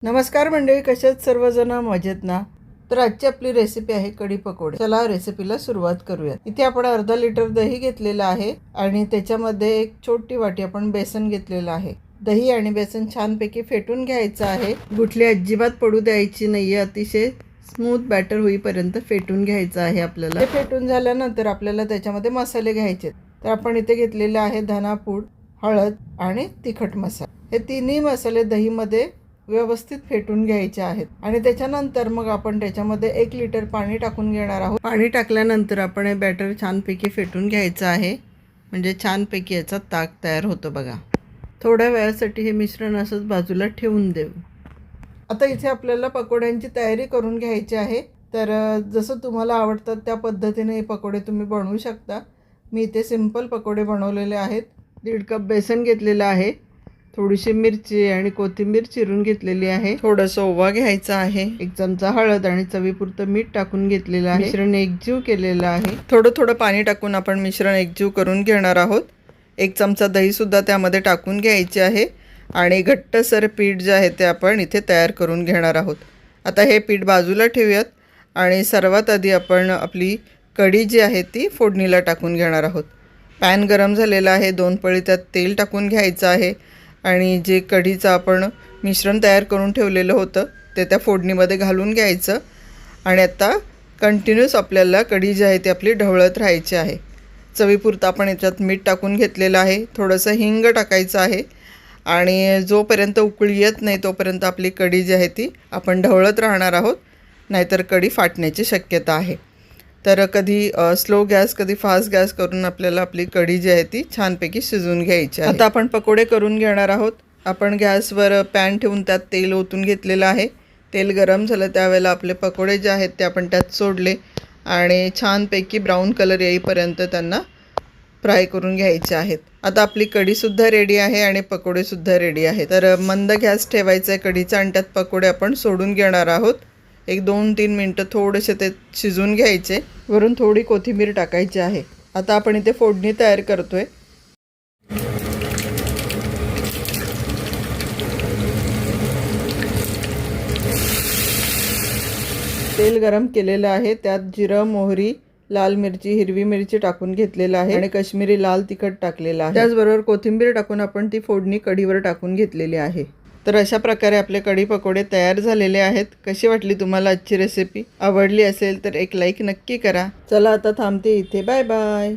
नमस्कार मंडळी, कशात सर्वजण मजेत ना? तर आजची आपली रेसिपी आहे कढी पकोडे. चला रेसिपीला सुरुवात करूया. इथे आपण अर्धा लिटर दही घेतलेलं आहे आणि त्याच्यामध्ये एक छोटी वाटी आपण बेसन घेतलेलं आहे. दही आणि बेसन छानपैकी फेटून घ्यायचं आहे. गुठली अजिबात पडू द्यायची नाहीये. अतिशय स्मूथ बॅटर होईपर्यंत फेटून घ्यायचं आहे आपल्याला. हे फेटून झाल्यानंतर आपल्याला त्याच्यामध्ये मसाले घ्यायचे. तर आपण इथे घेतलेले आहे धनापूड, हळद आणि तिखट मसाला. हे तिन्ही मसाले दहीमध्ये व्यवस्थित फेटून घ्यायचे आहेत आणि त्याच्यानंतर मग आपण त्याच्यामध्ये 1 लिटर पाणी टाकून घेणार आहोत. पाणी टाकल्यानंतर आपण हे बॅटर छानपैकी फेटून घ्यायचं आहे, म्हणजे छानपैकी याचा ताक तयार होतो बघा. थोड्या वेळासाठी हे मिश्रण असंच बाजूला ठेवून देऊ. आता इथे आपल्याला पकोड्यांची तयारी करून घ्यायची आहे. तर जसं तुम्हाला आवडतात त्या पद्धतीने हे पकोडे तुम्ही बनवू शकता. मी इथे सिंपल पकोडे बनवलेले आहेत. 1.5 कप बेसन घेतलेलं आहे, थोडीशी मिरची आणि कोथिंबीर चिरून घेतलेली आहे, थोडंसं ओवा घ्यायचा आहे, 1 चमचा हळद आणि चवीपुरतं मीठ टाकून घेतलेलं आहे. मिश्रण एकजीव केलेलं आहे. थोडं थोडं पाणी टाकून आपण मिश्रण एकजीव करून घेणार आहोत. 1 चमचा दहीसुद्धा त्यामध्ये टाकून घ्यायचे आहे आणि घट्टसर पीठ जे आहे ते आपण इथे तयार करून घेणार आहोत. आता हे पीठ बाजूला ठेवूयात आणि सर्वात आधी आपण आपली कढी जी आहे ती फोडणीला टाकून घेणार आहोत. पॅन गरम झालेला आहे, 2 पळी त्यात तेल टाकून घ्यायचं आहे आणि जे कढीचं आपण मिश्रण तयार करून ठेवलेलं होतं ते त्या फोडणीमध्ये घालून घ्यायचं आणि आता कंटिन्यूस आपल्याला कढी जी आहे ती आपली ढवळत राहायची आहे. चवीपुरतं आपण याच्यात मीठ टाकून घेतलेलं आहे, थोडंसं हिंग टाकायचं आहे आणि जोपर्यंत उकळी येत नाही तोपर्यंत आपली कढी जी आहे ती आपण ढवळत राहणार आहोत, नाहीतर कढी फाटण्याची शक्यता आहे. तर कधी स्लो गॅस कधी फास्ट गॅस करून आपल्याला आपली कढी जी आहे ती छानपैकी शिजवून घ्यायची आहे. आता आपण पकोडे करून घेणार आहोत. आपण गॅसवर पॅन ठेवून त्यात तेल ओतून घेतलेलं आहे. तेल गरम झालं त्यावेळेला आपले पकोडे जे आहेत ते आपण त्यात सोडले आणि छानपैकी ब्राऊन कलर येईपर्यंत त्यांना फ्राय करून घ्यायचे आहेत. आता आपली कढीसुद्धा रेडी आहे आणि पकोडेसुद्धा रेडी आहे. तर मंद गॅस ठेवायचा आहे कढीचा आणि त्यात पकोडे आपण सोडून घेणार आहोत. 1-2-3 मिनटं थोडेसे ते शिजवून घ्यायचे. वरून थोडी कोथिंबीर टाकायची आहे. आता आपण इथे फोडणी तयार करतोय. तेल गरम केलेलं आहे, त्यात जिरं, मोहरी, लाल मिरची, हिरवी मिरची टाकून घेतलेलं आहे आणि काश्मीरी लाल तिखट टाकलेलं आहे. त्याचबरोबर कोथिंबीर टाकून आपण ती फोडणी कढीवर टाकून घेतलेली आहे. तर अशा प्रकारे आपले कढी पकोडे तयार झालेले आहेत. कशी वाटली तुम्हाला आजची रेसिपी? आवडली असेल तर एक लाईक नक्की करा. चला आता थांबते इथे. Bye bye.